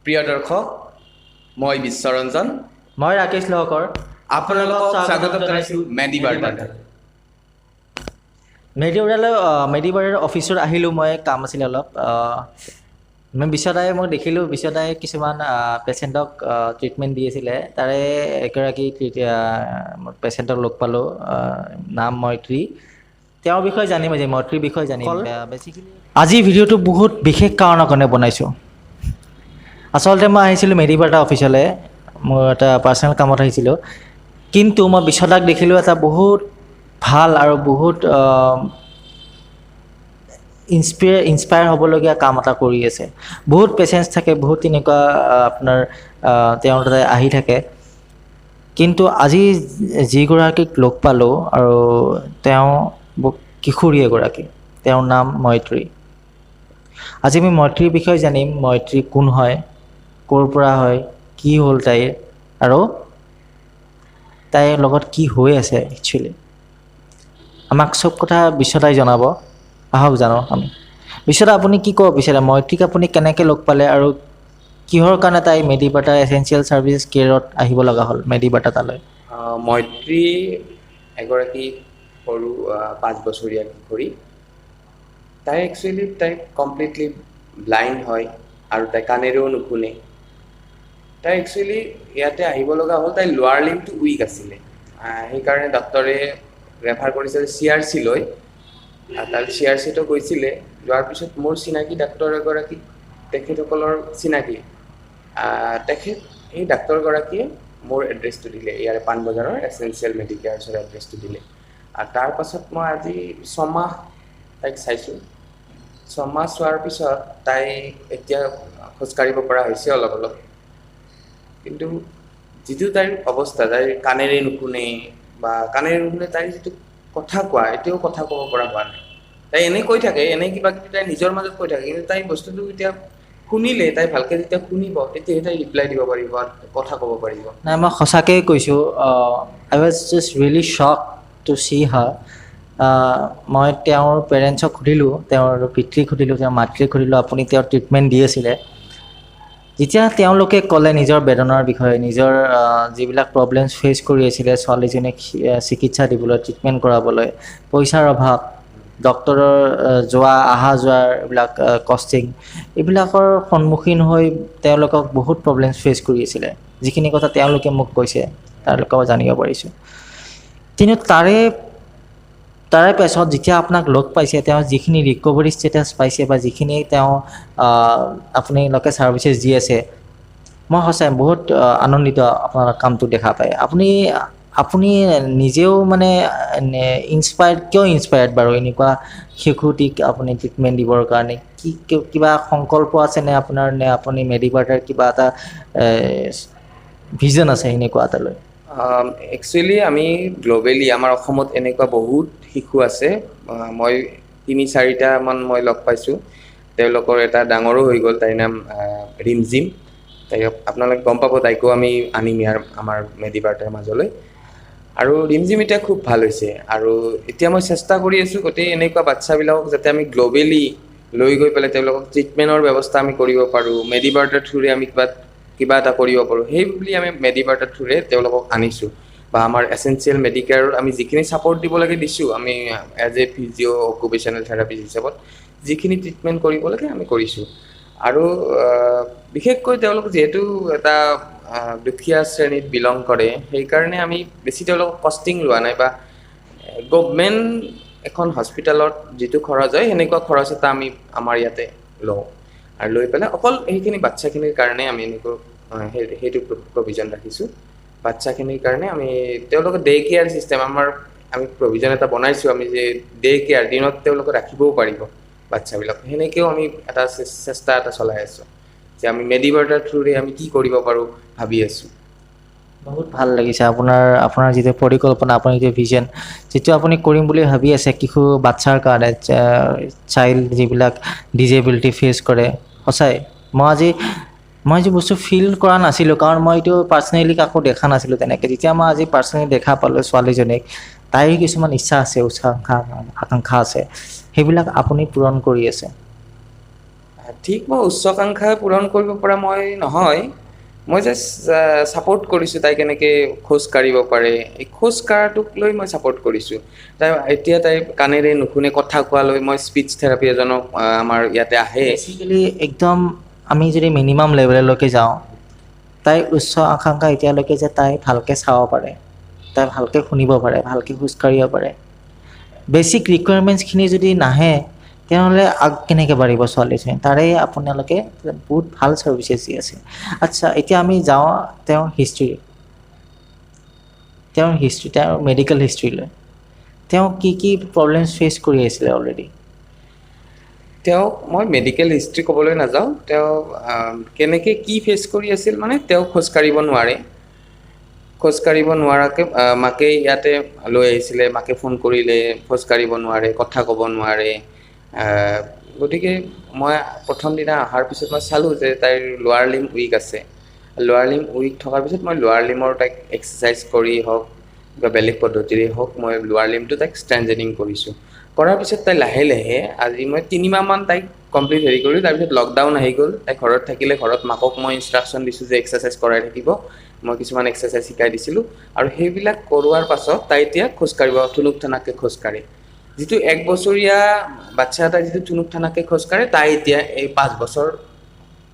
প্ৰিয় দৰ্শক মই বিশ্বৰঞ্জন মই ৰাকেশ লহকৰ আপোনালোকক স্বাগত জনাইছোঁ মেডিবাৰ্তাত মেডিবাৰ্তাৰ অফিচত আহিলোঁ মই কাম আছিলে অলপ মই বিশ্বদাই মই দেখিলোঁ বিশ্বদাই কিছুমান পেচেণ্টক ট্ৰিটমেণ্ট দি আছিলে তাৰে এগৰাকী পেচেণ্টক লগ পালোঁ নাম মৈত্ৰী তেওঁৰ বিষয়ে জানিম আজি মৈত্ৰীৰ বিষয়ে জানিম বেছিকেলি আজি ভিডিঅ'টো বহুত বিশেষ কাৰণৰ কাৰণে বনাইছোঁ আচলতে মই আহিছিলোঁ মেডিবাৰ্তা অফিচলৈ মোৰ এটা পাৰ্চনেল কামত আহিছিলোঁ কিন্তু মই বিশ্বদাক দেখিলোঁ এটা বহুত ভাল আৰু বহুত ইনস্পায়াৰ হ'বলগীয়া কাম এটা কৰি আছে বহুত পেচেণ্টছ থাকে বহুত তেনেকুৱা আপোনাৰ তেওঁৰ তাতে আহি থাকে কিন্তু আজি যিগৰাকীক লগ পালোঁ আৰু তেওঁ কিশোৰী এগৰাকী তেওঁৰ নাম মৈত্ৰী আজি আমি মৈত্ৰীৰ বিষয়ে জানিম মৈত্ৰী কোন হয় ক'ৰ পৰা হয় কি হ'ল তাইৰ আৰু তাইৰ লগত কি হৈ আছে একচুৱেলি আমাক চব কথা বিশ্বদাই জনাব আহক জানো আমি বিশ্বদা আপুনি কি ক'ব বিচাৰে মৈত্ৰীক আপুনি কেনেকৈ লগ পালে আৰু কিহৰ কাৰণে তাই মেডিবাৰ্তা এচেঞ্চিয়েল ছাৰ্ভিচেছ কেয়াৰত আহিব লগা হ'ল মেডিবাৰ্তা তালৈ মৈত্ৰী এগৰাকী সৰু 5 বছৰীয়া কিশোৰী তাই একচুৱেলি তাই কমপ্লিটলি ব্লাইণ্ড হয় আৰু তাই কাণেৰেও নুশুনে তাই একচুৱেলি ইয়াতে আহিব লগা হ'ল তাই লোৱাৰ লিম্বটো উইক আছিলে সেইকাৰণে ডক্টৰে ৰেফাৰ কৰিছিল CRC লৈ তাই CRCটো গৈছিলে যোৱাৰ পিছত মোৰ চিনাকি ডাক্তৰ এগৰাকী তেখেতসকলৰ চিনাকি সেই ডাক্তৰগৰাকীয়ে মোৰ এড্ৰেছটো দিলে ইয়াৰে পাণবজাৰৰ এচেঞ্চিয়েল মেডিকেয়াৰ্ছৰ এড্ৰেছটো দিলে আৰু তাৰ পাছত মই আজি 6 মাহ তাইক চাইছোঁ 6 মাহ চোৱাৰ পিছত তাই এতিয়া খোজকাঢ়িব পৰা হৈছে অলপ অলপ কিন্তু যিটো তাইৰ অৱস্থা তাইৰ কাণেৰে নুশুনে তাইৰ যিটো কথা কোৱা এতিয়াও কথা ক'ব পৰা হোৱা নাই তাই এনেই কৈ থাকে এনেই কিবা কিবি তাই নিজৰ মাজত কৈ থাকে কিন্তু তাই বস্তুটো এতিয়া শুনিলে তাই ভালকৈ যেতিয়া শুনিব তেতিয়াহে তাই ৰিপ্লাই দিব পাৰিব কথা ক'ব পাৰিব নাই মই সঁচাকৈ কৈছোঁ I was just really shock to see her মই তেওঁৰ পেৰেণ্টছক সুধিলোঁ তেওঁৰ পিতৃক সুধিলোঁ তেওঁৰ মাতৃক সুধিলোঁ আপুনি তেওঁৰ ট্ৰিটমেণ্ট দি আছিলে যেতিয়া তেওঁলোকে ক'লে নিজৰ বেদনাৰ বিষয়ে নিজৰ যিবিলাক প্ৰব্লেমছ ফেচ কৰি আছিলে ছোৱালীজনীক চিকিৎসা দিবলৈ ট্ৰিটমেণ্ট কৰাবলৈ পইচাৰ অভাৱ ডক্টৰৰ যোৱা অহা যোৱাৰ এইবিলাক কষ্টিং এইবিলাকৰ সন্মুখীন হৈ তেওঁলোকক বহুত প্ৰব্লেমছ ফেচ কৰি আছিলে যিখিনি কথা তেওঁলোকে মোক কৈছে তেওঁলোকেও জানিব পাৰিছোঁ কিন্তু তাৰে পাছত যেতিয়া আপোনাক লগ পাইছে তেওঁ যিখিনি ৰিকভাৰী ষ্টেটাছ পাইছে বা যিখিনি তেওঁ আপোনালোকে ছাৰ্ভিচেছ দি আছে মই সঁচাই বহুত আনন্দিত আপোনাৰ কামটো দেখা পায় আপুনি নিজেও মানে ইনস্পায়াৰ্ড বাৰু এনেকুৱা শিশুটিক আপুনি ট্ৰিটমেণ্ট দিবৰ কাৰণে কি কিবা সংকল্প আছে নে আপোনাৰ নে আপুনি মেডিবাৰ্তাৰ কিবা এটা ভিজন আছে এনেকুৱা এটালৈ একচুৱেলি আমি গ্ল'বেলি আমাৰ অসমত এনেকুৱা বহুত শিশু আছে মই 3-4টামান মই লগ পাইছোঁ তেওঁলোকৰ এটা ডাঙৰো হৈ গ'ল তাইৰ নাম ৰিমজিম তাইক আপোনালোকে গম পাব তাইকো আমি আনিম আমাৰ মেডিবাৰ্তাৰ মাজলৈ আৰু ৰিমজিম এতিয়া খুব ভাল হৈছে আৰু এতিয়া মই চেষ্টা কৰি আছোঁ গোটেই এনেকুৱা বাচ্চাবিলাকক যাতে আমি গ্ল'বেলি লৈ গৈ পেলাই তেওঁলোকক ট্ৰিটমেণ্টৰ ব্যৱস্থা আমি কৰিব পাৰোঁ মেডিবাৰ্তাৰ থ্ৰুৰে আমি কিবা এটা কৰিব পাৰোঁ সেই বুলি আমি মেডিবাৰ্তাৰ থ্ৰুৰে তেওঁলোকক আনিছোঁ বা আমাৰ এচেঞ্চিয়েল মেডিকেয়াৰত আমি যিখিনি ছাপৰ্ট দিব লাগে দিছোঁ আমি এজ এ ফিজিঅ' অকুপেশ্যনেল থেৰাপিষ্ট হিচাপত যিখিনি ট্ৰিটমেণ্ট কৰিব লাগে আমি কৰিছোঁ আৰু বিশেষকৈ তেওঁলোক যিহেতু এটা দুখীয়া শ্ৰেণীত বিলং কৰে সেইকাৰণে আমি বেছি তেওঁলোকক কষ্টিং লোৱা নাই বা গভমেণ্ট এখন হস্পিটেলত যিটো খৰচ হয় সেনেকুৱা খৰচ এটা আমি আমাৰ ইয়াতে লওঁ আৰু লৈ পেলাই অকল সেইখিনি বাচ্চাখিনিৰ কাৰণে আমি এনেকৈ সেইটো প্ৰভিজন ৰাখিছোঁ বাচ্চাখিনিৰ কাৰণে আমি তেওঁলোকৰ ডে কেয়াৰ চিষ্টেম আমি প্ৰভিজন এটা বনাইছোঁ আমি যে ডে কেয়াৰ দিনত তেওঁলোকক ৰাখিবও পাৰিব বাচ্চাবিলাক সেনেকৈও আমি এটা চেষ্টা এটা চলাই আছোঁ যে আমি মেডিবাৰ্তাৰ থ্ৰুৰে আমি কি কৰিব পাৰোঁ ভাবি আছোঁ বহুত ভাল লাগিছে আপোনাৰ যিটো পৰিকল্পনা আপোনাৰ যিটো ভিজন যিটো আপুনি কৰিম বুলি ভাবি আছে শিশু বাচ্চাৰ কাৰণে চাইল্ড যিবিলাক ডিজেবিলিটি ফেচ কৰে সঁচাই মই যি বস্তু ফিল কৰা নাছিলোঁ কাৰণ মই এইটো পাৰ্চনেলি কাকো দেখা নাছিলোঁ তেনেকৈ যেতিয়া মই আজি পাৰ্চনেলি দেখা পালোঁ ছোৱালীজনীক তাইৰ কিছুমান ইচ্ছা আছে আকাংক্ষা আছে সেইবিলাক আপুনি পূৰণ কৰি আছে ঠিক মই উচ্চাকাংক্ষা পূৰণ কৰিব পৰা মই নহয়, মই জাষ্ট ছাপৰ্ট কৰিছোঁ তাই কেনেকৈ খোজ কাঢ়িব পাৰে, এই খোজ কঢ়াটোক লৈ মই ছাপৰ্ট কৰিছোঁ। তাই এতিয়া তাই কাণেৰে নুশুনে, কথা কোৱালৈ মই স্পীচ থেৰাপি এজনক আমাৰ ইয়াতে আহে। বেচিকেলি একদম আমি যদি মিনিমাম লেভেললৈকে যাওঁ, তাইৰ উচ্চ আকাংক্ষা এতিয়ালৈকে যে তাই ভালকৈ চাব পাৰে, তাই ভালকৈ শুনিব পাৰে, ভালকৈ খোজকাঢ়িব পাৰে। বেচিক ৰিকুৱাৰমেণ্টছখিনি যদি নাহে তেনেহ'লে কেনেকৈ বাঢ়িব ছোৱালীজনী? তাৰে আপোনালোকে বহুত ভাল ছাৰ্ভিচেছ দি আছে। আচ্ছা, এতিয়া আমি যাওঁ তেওঁৰ হিষ্ট্ৰী, তেওঁৰ মেডিকেল হিষ্ট্ৰীলৈ। তেওঁ কি কি প্ৰব্লেমছ ফেচ কৰি আছিলে অলৰেডি? তেওঁক মই মেডিকেল হিষ্ট্ৰী ক'বলৈ নাযাওঁ, তেওঁ কেনেকৈ কি ফেচ কৰি আছিল মানে তেওঁ খোজকাঢ়িব নোৱাৰে, খোজকাঢ়িব নোৱাৰাকৈ মাকে ইয়াতে লৈ আহিছিলে, মাকে ফোন কৰিলে খোজকাঢ়িব নোৱাৰে, কথা ক'ব নোৱাৰে। গতিকে মই প্ৰথম দিনা অহাৰ পিছত মই চালোঁ যে তাইৰ লোৱাৰ লিম উইক আছে। লোৱাৰ লিম উইক থকাৰ পিছত মই লোৱাৰ লিমৰ তাইক এক্সাৰচাইজ কৰি হওক বা বেলেগ পদ্ধতিৰে হওক মই লোৱাৰ লিমটো তাইক ষ্ট্ৰেংথেনিং কৰিছোঁ। কৰাৰ পিছত তাই লাহে লাহে আজি মই 3 মাহমান তাইক কমপ্লিট হেৰি কৰিলোঁ। তাৰপিছত লকডাউন আহি গ'ল, তাই ঘৰত থাকিলে, ঘৰত মাকক মই ইনষ্ট্ৰাকশ্যন দিছোঁ যে এক্সাৰচাইজ কৰাই থাকিব, মই কিছুমান এক্সাৰচাইজ শিকাই দিছিলোঁ। আৰু সেইবিলাক কৰোৱাৰ পাছত তাই এতিয়া খোজকাঢ়িব, থুনুক থানাকৈ খোজকাঢ়ে। যিটো 1 বছৰীয়া বাচ্ছা এটাই যিটো থুনুক থানাকৈ খোজকাঢ়ে, তাই এতিয়া এই 5 বছৰ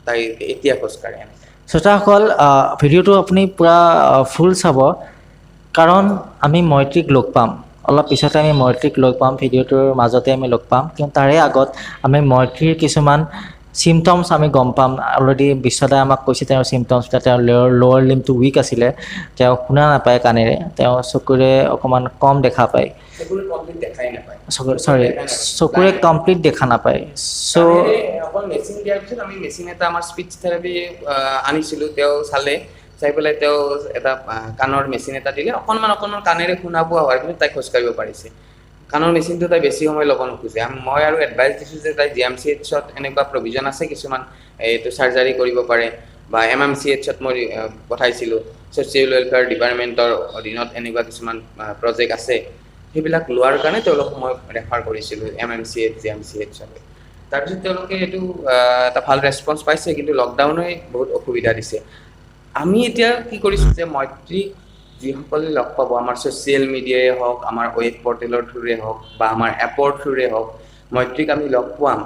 তাই এতিয়া খোজকাঢ়ে। শ্ৰোতাসকল, ভিডিঅ'টো আপুনি পূৰা ফুল চাব, কাৰণ আমি মৈত্ৰীক লগ পাম। অলপ পিছতে আমি মৈত্ৰীক লগ পাম, ভিডিঅ'টোৰ মাজতে আমি লগ পাম। কিন্তু তাৰে আগত আমি মৈত্ৰীৰ কিছুমান চিমটমছ আমি গম পাম। অলৰেডি বিশ্বদাই আমাক কৈছে তেওঁৰ চিমটমছবিলাক। তেওঁৰ লোৱাৰ লিমটো উইক আছিলে, তেওঁ শুনা নাপায় কাণেৰে, তেওঁ চকুৰে অকণমান কম দেখা পায়, চকুৰে কমপ্লিট দেখা নাপায়। চ' অকল মেচিন দিয়াৰ পিছত আমি মেচিন এটা আমাৰ স্পীচ থেৰাপি আনিছিলোঁ, তেওঁ চালে, চাই পেলাই তেওঁ এটা কাণৰ মেচিন এটা দিলে, অকণমান কাণেৰে শুনা পোৱা হোৱাৰ পিছত তাই খোজকাঢ়িব পাৰিছে। কাণৰ মেচিনটো তাই বেছি সময় ল'ব নোখোজে। মই আৰু এডভাইচ দিছোঁ যে তাই GMCHত এনেকুৱা প্ৰভিজন আছে কিছুমান, এইটো চাৰ্জাৰী কৰিব পাৰে, বা MMCHত মই পঠাইছিলোঁ, ছ'চিয়েল ৱেলফেয়াৰ ডিপাৰ্টমেণ্টৰ অধীনত এনেকুৱা কিছুমান প্ৰজেক্ট আছে, সেইবিলাক লোৱাৰ কাৰণে তেওঁলোকক মই ৰেফাৰ কৰিছিলোঁ MMCH GMCHলৈ। তাৰপিছত তেওঁলোকে এইটো এটা ভাল ৰেছপন্স পাইছে, কিন্তু লকডাউনে বহুত অসুবিধা দিছে। আমি এতিয়া কি কৰিছোঁ যে মৈত্ৰীক যিসকলে লগ পাব, আমাৰ ছ'চিয়েল মিডিয়াই হওক, আমাৰ ৱেব পৰ্টেলৰ থ্ৰুৰে হওক বা আমাৰ এপৰ থ্ৰুৰে হওক, মৈত্ৰীক আমি লগ পাম।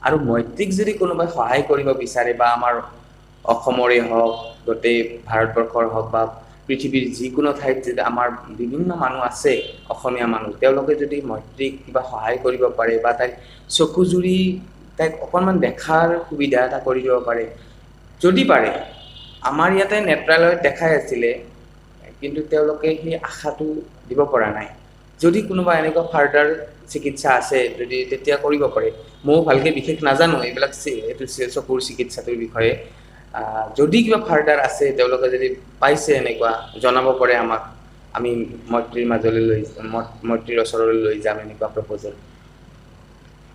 আৰু মৈত্ৰীক যদি কোনোবাই সহায় কৰিব বিচাৰে, বা আমাৰ অসমৰে হওক, গোটেই ভাৰতবৰ্ষৰ হওক বা পৃথিৱীৰ যিকোনো ঠাইত যদি আমাৰ বিভিন্ন মানুহ আছে, অসমীয়া মানুহ, তেওঁলোকে যদি মৈত্ৰীক কিবা সহায় কৰিব পাৰে বা তাইক চকু জুৰি তাইক অকণমান দেখাৰ সুবিধা এটা কৰি দিব পাৰে, যদি পাৰে। আমাৰ ইয়াতে নেত্ৰালয়ত দেখাই আছিলে, কিন্তু তেওঁলোকে সেই আশাটো দিব পৰা নাই। যদি কোনোবা এনেকুৱা ফাৰ্ডাৰ চিকিৎসা আছে, যদি তেতিয়া কৰিব পাৰে। ময়ো ভালকৈ বিশেষ নাজানো এইবিলাক, এইটো চকুৰ চিকিৎসাটোৰ বিষয়ে। যদি কিবা ফাৰ্ডাৰ আছে, তেওঁলোকে যদি পাইছে এনেকুৱা, জনাব পাৰে আমাক, আমি মৈত্ৰীৰ মাজলৈ মৈত্ৰীৰ ওচৰলৈ লৈ যাম এনেকুৱা প্ৰপ'জেল।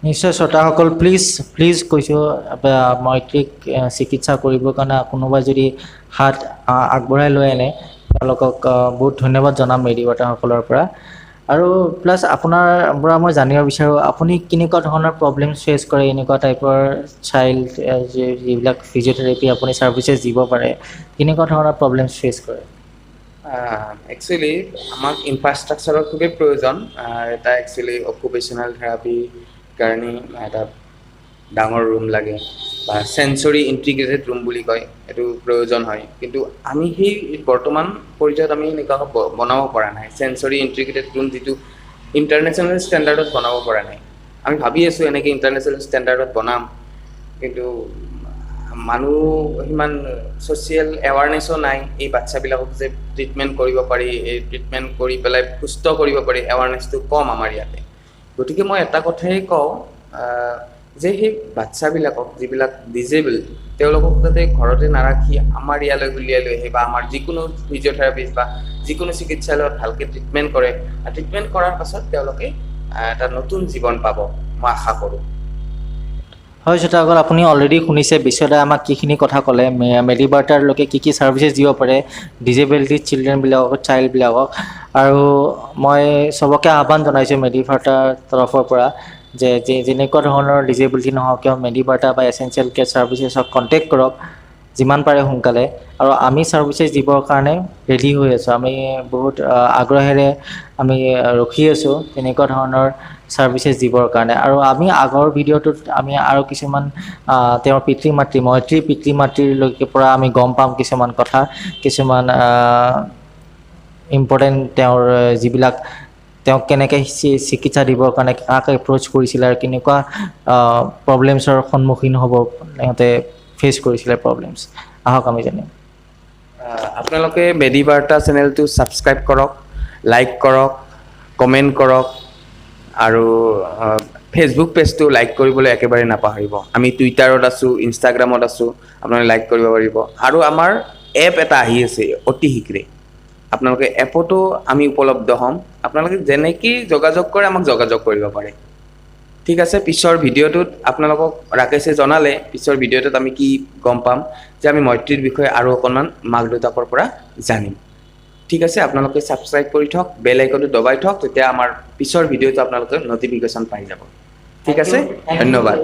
নিশ্চয় শ্ৰোতাসকল, প্লিজ কৈছোঁ, মৈত্ৰীক চিকিৎসা কৰিবৰ কাৰণে কোনোবাই যদি হাত আগবঢ়াই লৈ আনে, তেওঁলোকক বহুত ধন্যবাদ জনাম মেডিৱাটাৰসকলৰ পৰা। আৰু প্লাছ আপোনাৰ পৰা মই জানিব বিচাৰোঁ, আপুনি কেনেকুৱা ধৰণৰ প্ৰব্লেমছ ফেচ কৰে, এনেকুৱা টাইপৰ চাইল্ড যিবিলাক ফিজিঅ'থেৰাপি আপুনি ছাৰ্ভিচেছ দিব পাৰে, কেনেকুৱা ধৰণৰ প্ৰব্লেমছ ফেচ কৰে? একচুৱেলি আমাক ইনফ্ৰাষ্ট্ৰাকচাৰৰ খুবেই প্ৰয়োজন। এটা একচুৱেলি অকুপেশ্যনেল থেৰাপি কাৰণে এটা ডাঙৰ ৰুম লাগে, বা চেঞ্চৰী ইণ্টিগ্ৰেটেড ৰুম বুলি কয়, এইটো প্ৰয়োজন হয়। কিন্তু আমি সেই বৰ্তমান পৰ্যায়ত আমি এনেকুৱা বনাব পৰা নাই। চেঞ্চৰী ইণ্টিগ্ৰেটেড ৰুম যিটো ইণ্টাৰনেশ্যনেল ষ্টেণ্ডাৰ্ডত বনাব পৰা নাই। আমি ভাবি আছোঁ এনেকৈ ইণ্টাৰনেশ্যনেল ষ্টেণ্ডাৰ্ডত বনাম, কিন্তু মানুহ সিমান ছ'চিয়েল এৱাৰনেছো নাই। এই বাচ্ছাবিলাকক যে ট্ৰিটমেণ্ট কৰিব পাৰি, এই ট্ৰিটমেণ্ট কৰি পেলাই সুস্থ কৰিব পাৰি, এৱাৰনেছটো কম আমাৰ ইয়াতে। গতিকে মই এটা কথাই কওঁ যে সেই বাচ্ছাবিলাকক, যিবিলাক ডিজেবল, তেওঁলোকক যাতে ঘৰতে নাৰাখি আমাৰ ইয়ালৈ উলিয়াই লৈ আহে, বা আমাৰ যিকোনো ফিজিঅ'থেৰাপিষ্ট বা যিকোনো চিকিৎসালয়ত ভালকৈ ট্ৰিটমেণ্ট কৰে। ট্ৰিটমেণ্ট কৰাৰ পাছত তেওঁলোকে এটা নতুন জীৱন পাব, মই আশা কৰোঁ। হয় শ্ৰোতাসকল, আপুনি অলৰেডি শুনিছে বিশ্বদাই আমাক কিখিনি কথা ক'লে, মেডিবাৰ্টাৰলৈকে কি ছাৰ্ভিচেছ দিব পাৰে ডিজেবিলিটি চাইল্ডবিলাকক। আৰু মই চবকে আহ্বান জনাইছোঁ মেডিবাৰ্টাৰ তৰফৰ পৰা যে যেনেকুৱা ধৰণৰ ডিজেবিলিটি নহওক কিয় মেডিবাৰ্টা বা এচেঞ্চিয়েল কেয়াৰ ছাৰ্ভিচেছক কণ্টেক্ট কৰক যিমান পাৰে সোনকালে আৰু আমি ছাৰ্ভিচেছ দিবৰ কাৰণে ৰেডি হৈ আছোঁ আমি বহুত আগ্ৰহেৰে আমি ৰখি আছোঁ তেনেকুৱা ধৰণৰ ছাৰ্ভিচেছ দিবৰ কাৰণে আৰু আমি আগৰ ভিডিঅ'টোত আমি আৰু কিছুমান তেওঁৰ পিতৃ মাতৃ মৈত্ৰী পিতৃ মাতৃলৈকে পৰা আমি গম পাম কিছুমান কথা কিছুমান ইম্পৰ্টেণ্ট তেওঁৰ যিবিলাক তেওঁক কেনেকৈ চিকিৎসা দিবৰ কাৰণে কাক এপ্ৰ'চ কৰিছিলে আৰু কেনেকুৱা প্ৰব্লেমছৰ সন্মুখীন হ'ব সিহঁতে ফেচ কৰিছিলে প্ৰব্লেমছ আহক আমি জানিম আপোনালোকে মেডিবাৰ্তা চেনেলটো ছাবস্ক্ৰাইব কৰক লাইক কৰক কমেণ্ট কৰক আৰু ফেচবুক পেজটো লাইক কৰিবলৈ একেবাৰে নাপাহৰিব আমি টুইটাৰত আছোঁ ইনষ্টাগ্ৰামত আছোঁ আপোনালোকে লাইক কৰিব পাৰিব আৰু আমাৰ এপ এটা আহি আছে অতি শীঘ্ৰে আপোনালোকে এপতো আমি উপলব্ধ হ'ম আপোনালোকে যেনেকৈ যোগাযোগ কৰে আমাক যোগাযোগ কৰিব পাৰে ঠিক আছে পিছৰ ভিডিঅ'টোত আপোনালোকক ৰাকেশে জনালে পিছৰ ভিডিঅ'টোত আমি কি গম পাম যে আমি মৈত্ৰীৰ বিষয়ে আৰু অকণমান মাক দেউতাকৰ পৰা জানিম ঠিক আছে আপোনালোকে ছাবস্ক্ৰাইব কৰি থওক বেল আইকনটো দবাই থওক তেতিয়া আমাৰ পিছৰ ভিডিঅ'টো আপোনালোকে নটিফিকেশ্যন পাই যাব ঠিক আছে ধন্যবাদ